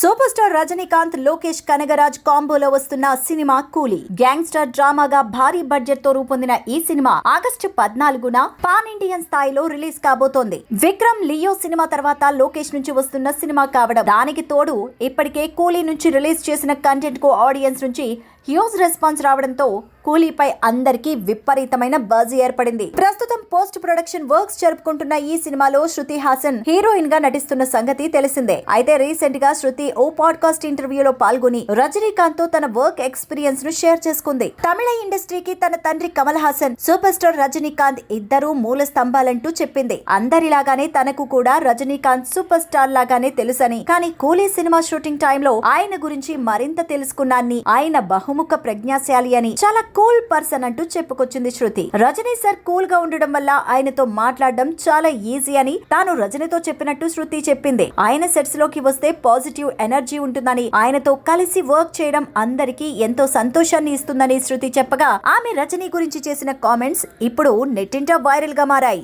Super star Rajinikanth Lokesh Kanagaraj కాంబోలో వస్తున్న cinema కూలీ gangster డ్రామాగా భారీ బడ్జెట్ తో రూపొందిన ఈ సినిమా ఆగస్టు 14న పాన్ ఇండియన్ స్థాయిలో రిలీజ్ కాబోతోంది. విక్రమ్ లియో సినిమా తర్వాత లోకేష్ నుంచి వస్తున్న సినిమా కావడం, దానికి తోడు ఇప్పటికే కూలీ నుంచి రిలీజ్ చేసిన కంటెంట్ కు ఆడియన్స్ నుంచి హ్యూజ్ రెస్పాన్స్ రావడంతో కూలీపై అందరికీ విపరీతమైన బజ్ ఏర్పడింది. ప్రస్తుతం పోస్ట్ ప్రొడక్షన్ వర్క్స్ జరుపుకుంటున్న ఈ సినిమాలో శృతి హాసన్ హీరోయిన్ గా నటిస్తున్న సంగతి తెలిసిందే. అయితే రీసెంట్ గా శృతి ఓ పాడ్కాస్ట్ ఇంటర్వ్యూలో పాల్గొని రజనీకాంత్ తో తన వర్క్ ఎక్స్పీరియన్స్ ను షేర్ చేసుకుంది. తమిళ ఇండస్ట్రీకి తన తండ్రి కమల్ హాసన్, సూపర్ స్టార్ రజనీకాంత్ ఇద్దరూ మూల స్తంభాలంటూ చెప్పింది. అందరిలాగానే తనకు కూడా రజనీకాంత్ సూపర్ స్టార్ లాగానే తెలుసని, కానీ కూలీ సినిమా షూటింగ్ టైంలో ఆయన గురించి మరింత తెలుసుకున్నాన్ని, ఆయన బహుముఖ ప్రజ్ఞాశాలి అని, చాలా కూల్ పర్సన్ అంటూ చెప్పుకొచ్చింది శృతి. రజనీ సార్ కూల్ గా ఉండడం వల్ల ఆయనతో మాట్లాడడం చాలా ఈజీ అని తాను రజనీతో చెప్పినట్టు శృతి చెప్పింది. ఆయన సెట్స్ లోకి వస్తే పాజిటివ్ ఎనర్జీ ఉంటుందని, ఆయనతో కలిసి వర్క్ చేయడం అందరికీ ఎంతో సంతోషాన్ని ఇస్తుందని శృతి చెప్పగా, ఆమె రజనీ గురించి చేసిన కామెంట్స్ ఇప్పుడు నెట్టింట వైరల్ గా మారాయి.